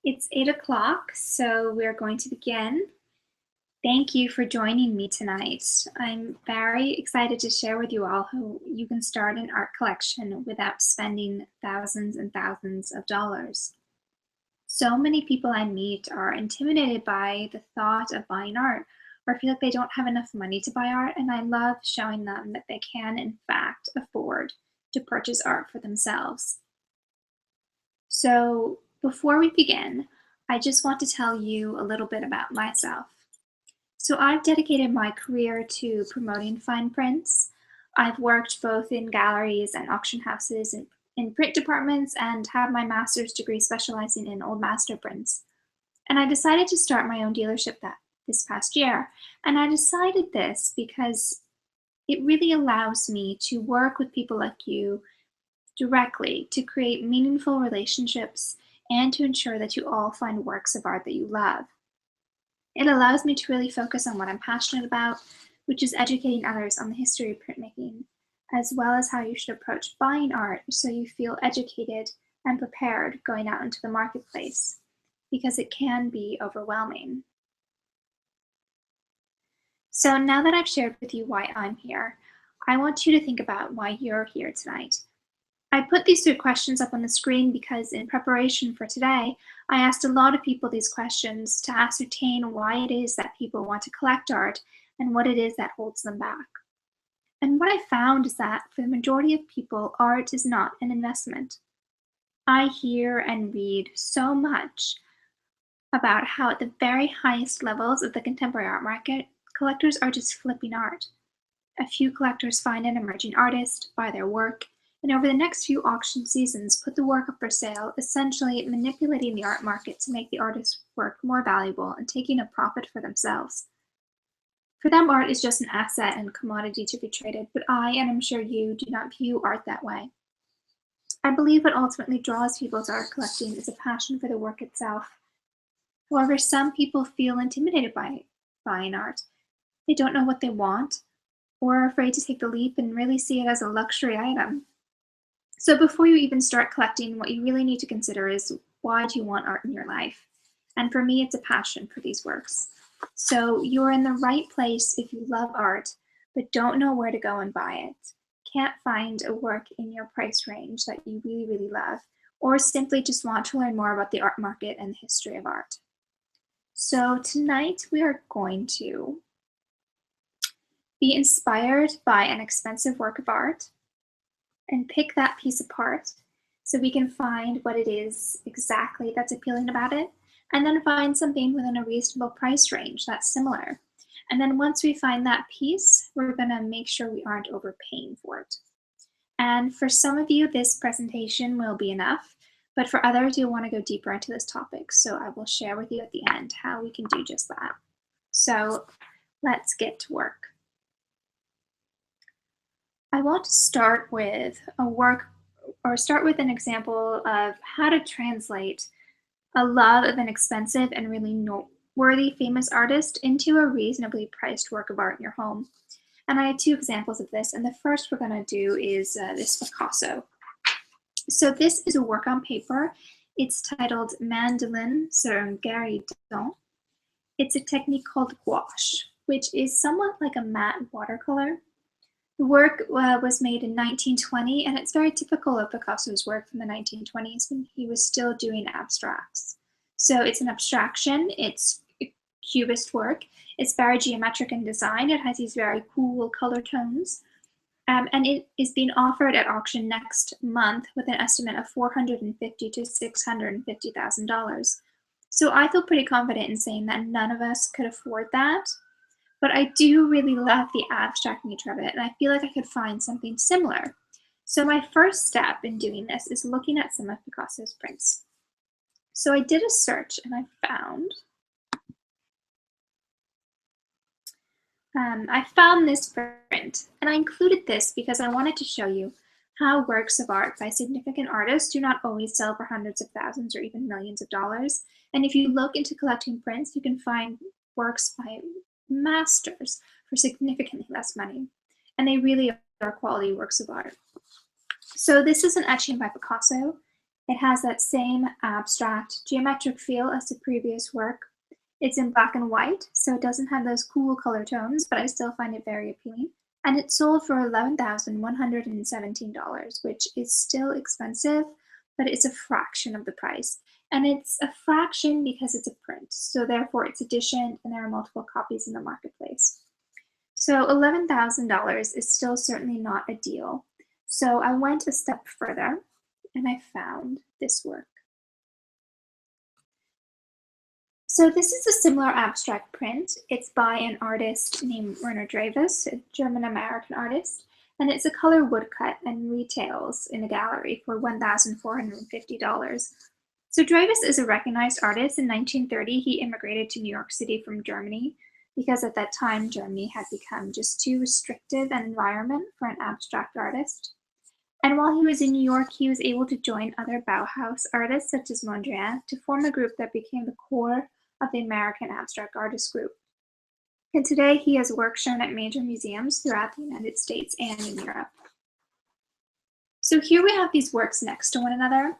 It's 8 o'clock, so we're going to begin. Thank you for joining me tonight. I'm very excited to share with you all how you can start an art collection without spending thousands and thousands of dollars. So many people I meet are intimidated by the thought of buying art or feel like they don't have enough money to buy art, and I love showing them that they can, in fact, afford to purchase art for themselves. So before we begin, I just want to tell you a little bit about myself. So I've dedicated my career to promoting fine prints. I've worked both in galleries and auction houses and in print departments and have my master's degree specializing in old master prints. And I decided to start my own dealership this past year. And I decided this because it really allows me to work with people like you directly to create meaningful relationships and to ensure that you all find works of art that you love. It allows me to really focus on what I'm passionate about, which is educating others on the history of printmaking, as well as how you should approach buying art so you feel educated and prepared going out into the marketplace, because it can be overwhelming. So now that I've shared with you why I'm here, I want you to think about why you're here tonight. I put these 3 questions up on the screen because in preparation for today, I asked a lot of people these questions to ascertain why it is that people want to collect art and what it is that holds them back. And what I found is that for the majority of people, art is not an investment. I hear and read so much about how at the very highest levels of the contemporary art market, collectors are just flipping art. A few collectors find an emerging artist, buy their work, and over the next few auction seasons put the work up for sale, essentially manipulating the art market to make the artist's work more valuable and taking a profit for themselves. For them, art is just an asset and commodity to be traded, but I, and I'm sure you, do not view art that way. I believe what ultimately draws people to art collecting is a passion for the work itself. However, some people feel intimidated by buying art. They don't know what they want, or are afraid to take the leap and really see it as a luxury item. So before you even start collecting, what you really need to consider is, why do you want art in your life? And for me, it's a passion for these works. So you're in the right place if you love art, but don't know where to go and buy it, can't find a work in your price range that you really, really love, or simply just want to learn more about the art market and the history of art. So tonight we are going to be inspired by an expensive work of art and pick that piece apart so we can find what it is exactly that's appealing about it, and then find something within a reasonable price range that's similar. And then once we find that piece, we're gonna make sure we aren't overpaying for it. And for some of you, this presentation will be enough, but for others, you'll wanna go deeper into this topic. So I will share with you at the end how we can do just that. So let's get to work. I want to start with an example of how to translate a love of an expensive and really noteworthy famous artist into a reasonably priced work of art in your home. And I have 2 examples of this, and the first we're going to do is this Picasso. So this is a work on paper. It's titled Mandolin sur un guéridon. It's a technique called gouache, which is somewhat like a matte watercolor. The work was made in 1920, and it's very typical of Picasso's work from the 1920s when he was still doing abstracts. So it's an abstraction, it's a cubist work, it's very geometric in design, it has these very cool color tones, and it is being offered at auction next month with an estimate of $450,000 to $650,000. So I feel pretty confident in saying that none of us could afford that. But I do really love the abstract nature of it, and I feel like I could find something similar. So my first step in doing this is looking at some of Picasso's prints. So I did a search and I found this print, and I included this because I wanted to show you how works of art by significant artists do not always sell for hundreds of thousands or even millions of dollars. And if you look into collecting prints, you can find works by masters for significantly less money, and they really are quality works of art. So this is an etching by Picasso, It has that same abstract geometric feel as the previous work. It's in black and white, so it doesn't have those cool color tones, but I still find it very appealing. And it sold for $11,117, which is still expensive, but it's a fraction of the price. And it's a fraction because it's a print, so therefore it's edition and there are multiple copies in the marketplace. So $11,000 is still certainly not a deal. So I went a step further and I found this work. So this is a similar abstract print. It's by an artist named Werner Dreyfuss, a German-American artist, and it's a color woodcut and retails in a gallery for $1,450. So Dreyfuss is a recognized artist. In 1930, he immigrated to New York City from Germany because at that time, Germany had become just too restrictive an environment for an abstract artist. And while he was in New York, he was able to join other Bauhaus artists such as Mondrian to form a group that became the core of the American Abstract Artist Group. And today he has work shown at major museums throughout the United States and in Europe. So here we have these works next to one another.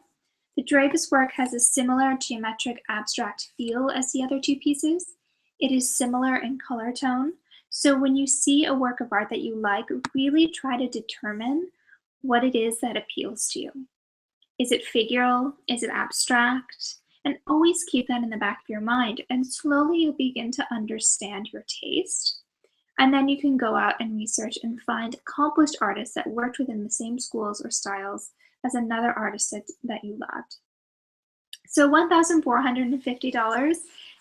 The Dreyfuss work has a similar geometric abstract feel as the other two pieces. It is similar in color tone. So when you see a work of art that you like, really try to determine what it is that appeals to you. Is it figural? Is it abstract? And always keep that in the back of your mind, and slowly you'll begin to understand your taste. And then you can go out and research and find accomplished artists that worked within the same schools or styles as another artist that you loved. So $1,450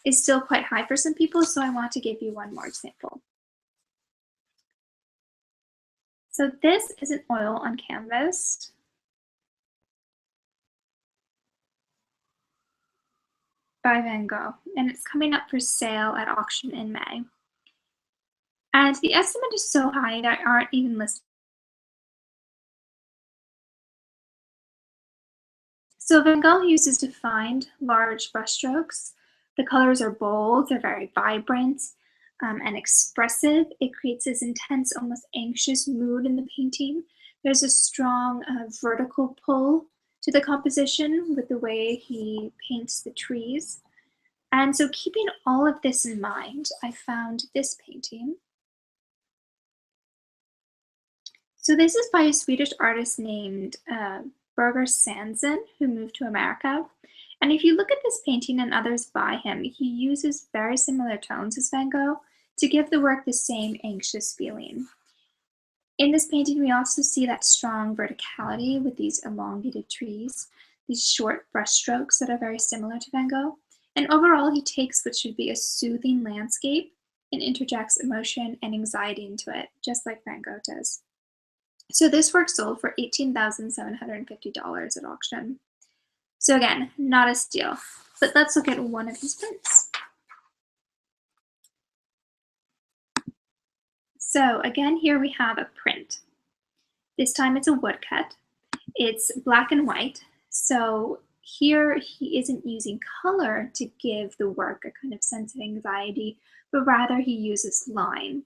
is still quite high for some people, so I want to give you one more example. So this is an oil on canvas. By Van Gogh, and it's coming up for sale at auction in May. And the estimate is so high that aren't even listed. So Van Gogh uses defined, large brushstrokes. The colors are bold, they're very vibrant and expressive. It creates this intense, almost anxious mood in the painting. There's a strong vertical pull to the composition with the way he paints the trees. And so keeping all of this in mind, I found this painting. So this is by a Swedish artist named Birger Sandson, who moved to America. And if you look at this painting and others by him, he uses very similar tones as Van Gogh to give the work the same anxious feeling. In this painting, we also see that strong verticality with these elongated trees, these short brush strokes that are very similar to Van Gogh. And overall, he takes what should be a soothing landscape and interjects emotion and anxiety into it, just like Van Gogh does. So this work sold for $18,750 at auction. So again, not a steal, but let's look at one of his prints. So again, here we have a print. This time it's a woodcut. It's black and white. So here he isn't using color to give the work a kind of sense of anxiety, but rather he uses line.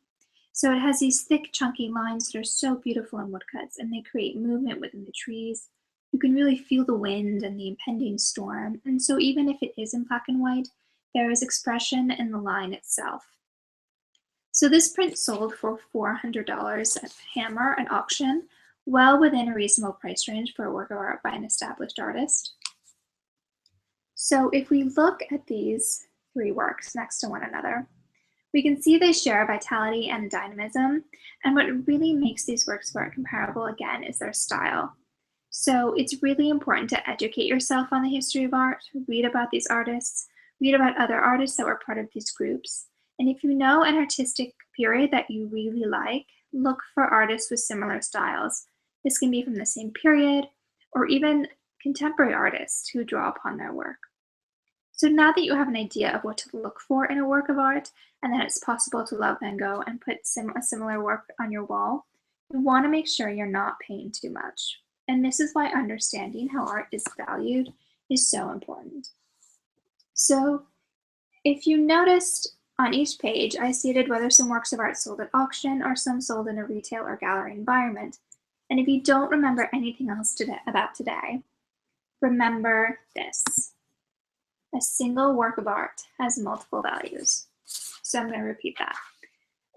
So it has these thick, chunky lines that are so beautiful in woodcuts, and they create movement within the trees. You can really feel the wind and the impending storm. And so even if it is in black and white, there is expression in the line itself. So this print sold for $400 at Hammer at auction, well within a reasonable price range for a work of art by an established artist. So if we look at these three works next to one another, we can see they share vitality and dynamism, and what really makes these works of art comparable again is their style. So it's really important to educate yourself on the history of art, read about these artists, read about other artists that were part of these groups. And if you know an artistic period that you really like, look for artists with similar styles. This can be from the same period or even contemporary artists who draw upon their work. So now that you have an idea of what to look for in a work of art and that it's possible to love Van Gogh and put a similar work on your wall, you want to make sure you're not paying too much. And this is why understanding how art is valued is so important. So if you noticed, on each page, I stated whether some works of art sold at auction or some sold in a retail or gallery environment. And if you don't remember anything else about today, Remember this. A single work of art has multiple values. So I'm going to repeat that.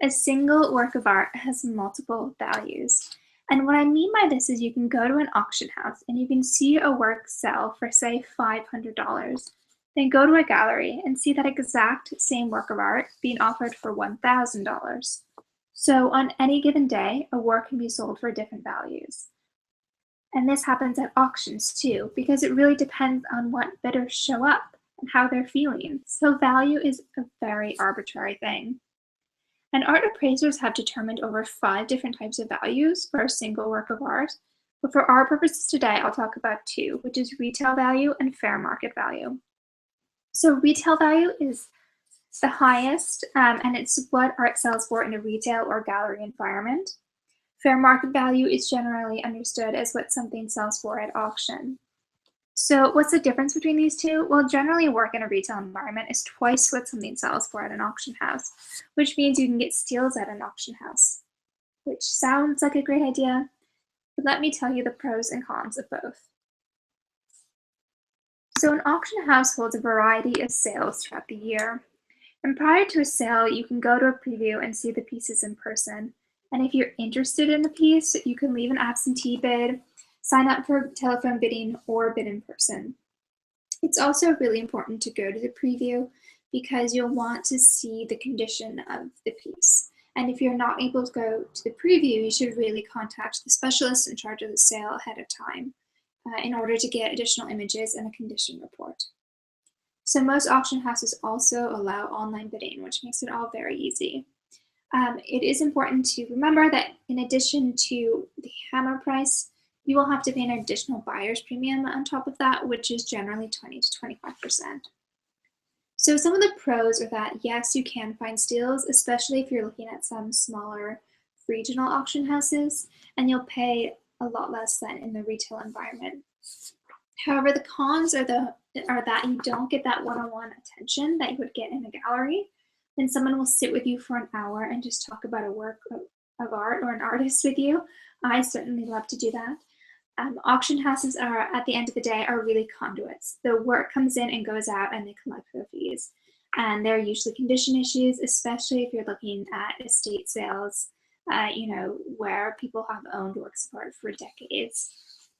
A single work of art has multiple values. And what I mean by this is you can go to an auction house and you can see a work sell for, say, $500. Then go to a gallery and see that exact same work of art being offered for $1,000. So on any given day, a work can be sold for different values. And this happens at auctions too, because it really depends on what bidders show up and how they're feeling. So value is a very arbitrary thing. And art appraisers have determined over 5 different types of values for a single work of art. But for our purposes today, I'll talk about 2, which is retail value and fair market value. So retail value is the highest, and it's what art sells for in a retail or gallery environment. Fair market value is generally understood as what something sells for at auction. So what's the difference between these two? Well, generally work in a retail environment is twice what something sells for at an auction house, which means you can get steals at an auction house, which sounds like a great idea, but let me tell you the pros and cons of both. So an auction house holds a variety of sales throughout the year. And prior to a sale, you can go to a preview and see the pieces in person. And if you're interested in the piece, you can leave an absentee bid, sign up for telephone bidding, or bid in person. It's also really important to go to the preview because you'll want to see the condition of the piece. And if you're not able to go to the preview, you should really contact the specialist in charge of the sale ahead of time in order to get additional images and a condition report. So most auction houses also allow online bidding, which makes it all very easy. It is important to remember that in addition to the hammer price, you will have to pay an additional buyer's premium on top of that, which is generally 20 to 25%. So some of the pros are that, yes, you can find steals, especially if you're looking at some smaller regional auction houses, and you'll pay a lot less than in the retail environment. However, the cons are that you don't get that one-on-one attention that you would get in a gallery. Then someone will sit with you for an hour and just talk about a work of art or an artist with you. I certainly love to do that. Auction houses are, at the end of the day, are really conduits. The work comes in and goes out and they collect their fees. And there are usually condition issues, especially if you're looking at estate sales, where people have owned works of art for decades.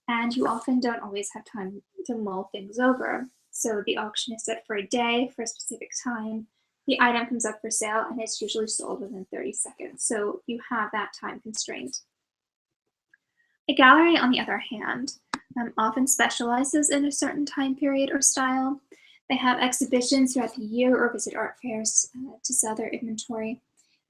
And you often don't always have time to mull things over. So the auction is set for a day, for a specific time. The item comes up for sale and it's usually sold within 30 seconds. So you have that time constraint. A gallery, on the other hand, often specializes in a certain time period or style. They have exhibitions throughout the year or visit art fairs to sell their inventory.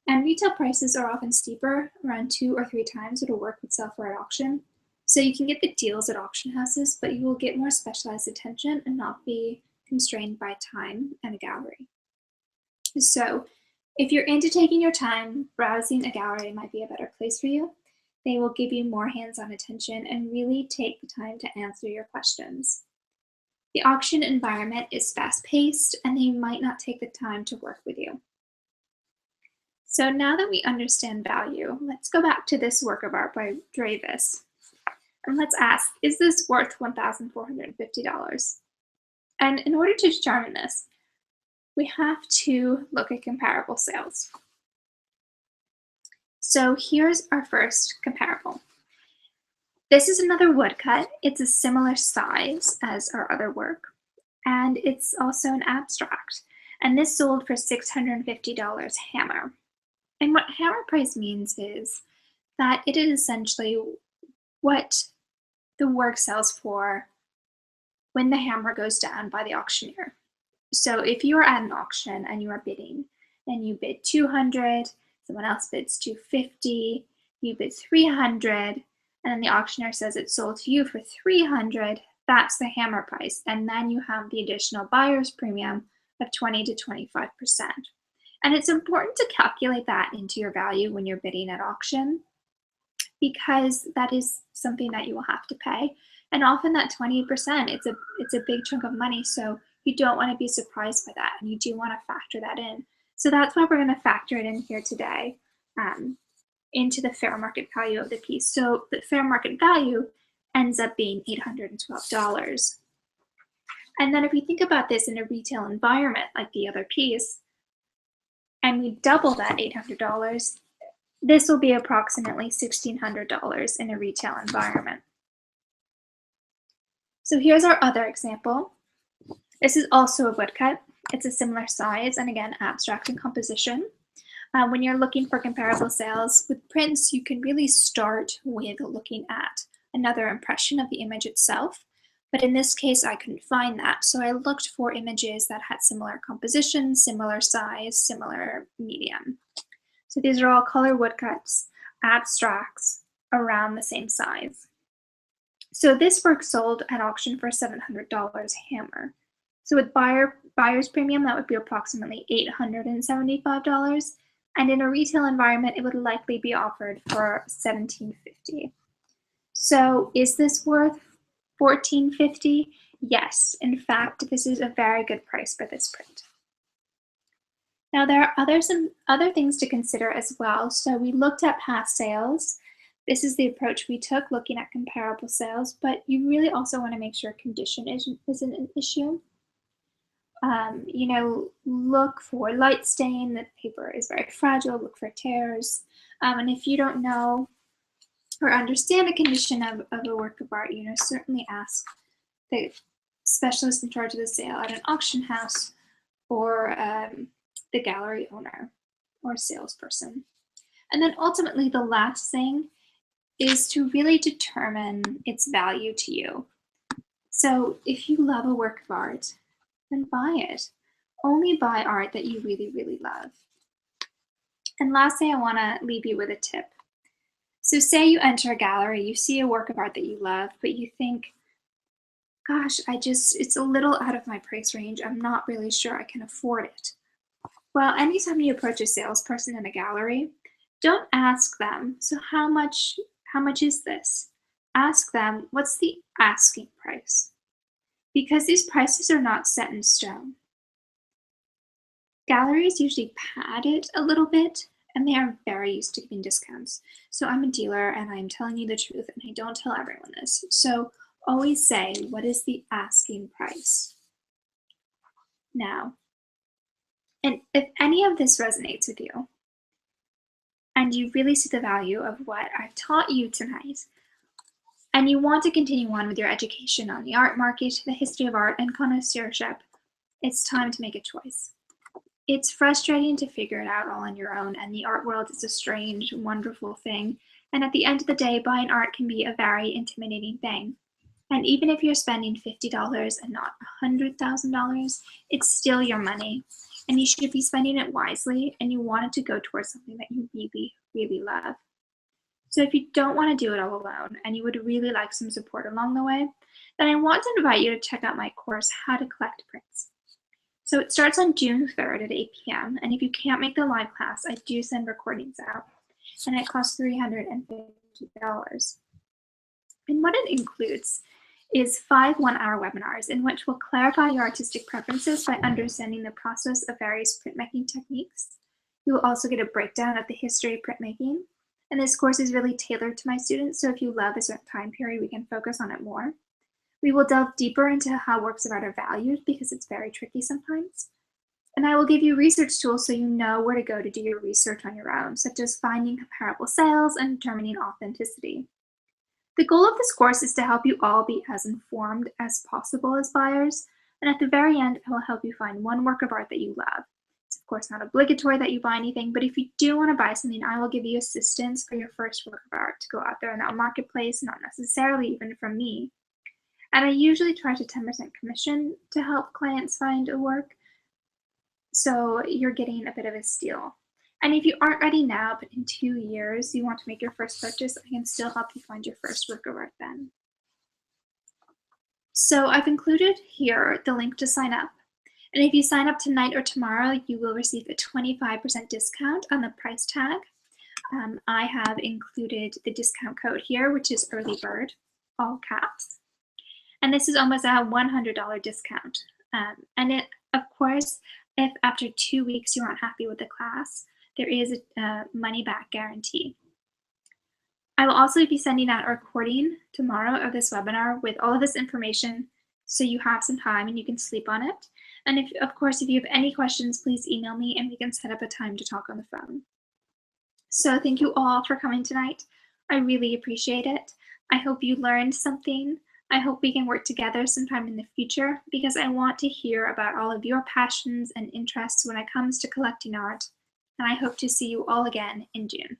And retail prices are often steeper, around 2 or 3 times what a work would sell for at auction. So you can get the deals at auction houses, but you will get more specialized attention and not be constrained by time and a gallery. So if you're into taking your time, browsing a gallery might be a better place for you. They will give you more hands-on attention and really take the time to answer your questions. The auction environment is fast-paced and they might not take the time to work with you. So now that we understand value, let's go back to this work of art by Dravis. And let's ask, is this worth $1,450? And in order to determine this, we have to look at comparable sales. So here's our first comparable. This is another woodcut. It's a similar size as our other work, and it's also an abstract. And this sold for $650 hammer. And what hammer price means is that it is essentially what the work sells for when the hammer goes down by the auctioneer. So if you are at an auction and you are bidding, and you bid 200, someone else bids 250, you bid 300, and then the auctioneer says it's sold to you for 300, that's the hammer price. And then you have the additional buyer's premium of 20 to 25%. And it's important to calculate that into your value when you're bidding at auction, because that is something that you will have to pay. And often that 20%, it's a big chunk of money, so you don't want to be surprised by that, and you do want to factor that in. So that's why we're going to factor it in here today into the fair market value of the piece. So the fair market value ends up being $812. And then if we think about this in a retail environment like the other piece, and we double that $800, this will be approximately $1,600 in a retail environment. So here's our other example. This is also a woodcut. It's a similar size and again, abstract in composition. When you're looking for comparable sales with prints, you can really start with looking at another impression of the image itself. But in this case, I couldn't find that. So I looked for images that had similar composition, similar size, similar medium. So these are all color woodcuts, abstracts around the same size. So this work sold at auction for $700 hammer. So with buyer's premium, that would be approximately $875. And in a retail environment, it would likely be offered for $1,750. So is this worth $1,450? Yes, in fact, this is a very good price for this print. Now there are some other things to consider as well. So we looked at past sales. This is the approach we took, looking at comparable sales, but you really also want to make sure condition isn't an issue. Look for light stain, the paper is very fragile, look for tears. And if you don't know or understand the condition of a work of art, certainly ask the specialist in charge of the sale at an auction house or the gallery owner or salesperson. And then ultimately the last thing is to really determine its value to you. So if you love a work of art, then buy it. Only buy art that you really, really love. And lastly, I want to leave you with a tip. So say you enter a gallery, you see a work of art that you love, but you think, gosh, it's a little out of my price range. I'm not really sure I can afford it. Well, anytime you approach a salesperson in a gallery, don't ask them, so how much is this? Ask them, what's the asking price? Because these prices are not set in stone. Galleries usually pad it a little bit, and they are very used to giving discounts. So I'm a dealer and I'm telling you the truth, and I don't tell everyone this. So always say, what is the asking price? Now, and if any of this resonates with you, and you really see the value of what I've taught you tonight, and you want to continue on with your education on the art market, the history of art, and connoisseurship, it's time to make a choice. It's frustrating to figure it out all on your own, and the art world is a strange, wonderful thing. And at the end of the day, buying art can be a very intimidating thing. And even if you're spending $50 and not $100,000, it's still your money. And you should be spending it wisely, and you want it to go towards something that you really, really love. So if you don't want to do it all alone and you would really like some support along the way, then I want to invite you to check out my course, How to Collect Prints. So it starts on June 3rd at 8 p.m. And if you can't make the live class, I do send recordings out, and it costs $350. And what it includes is 5 one-hour webinars in which we'll clarify your artistic preferences by understanding the process of various printmaking techniques. You will also get a breakdown of the history of printmaking. And this course is really tailored to my students, so if you love a certain time period, we can focus on it more. We will delve deeper into how works of art are valued because it's very tricky sometimes. And I will give you research tools so you know where to go to do your research on your own, such as finding comparable sales and determining authenticity. The goal of this course is to help you all be as informed as possible as buyers, and at the very end, I will help you find one work of art that you love. It's of course not obligatory that you buy anything, but if you do want to buy something, I will give you assistance for your first work of art to go out there in that marketplace, not necessarily even from me. And I usually charge a 10% commission to help clients find a work, so you're getting a bit of a steal. And if you aren't ready now, but in 2 years you want to make your first purchase, I can still help you find your first work of art then. So I've included here the link to sign up. And if you sign up tonight or tomorrow, you will receive a 25% discount on the price tag. I have included the discount code here, which is early bird, all caps. And this is almost a $100 discount. And it, of course, if after 2 weeks you aren't happy with the class, there is a money back guarantee. I will also be sending out a recording tomorrow of this webinar with all of this information so you have some time and you can sleep on it. And if, of course, if you have any questions, please email me and we can set up a time to talk on the phone. So thank you all for coming tonight. I really appreciate it. I hope you learned something. I hope we can work together sometime in the future because I want to hear about all of your passions and interests when it comes to collecting art. And I hope to see you all again in June.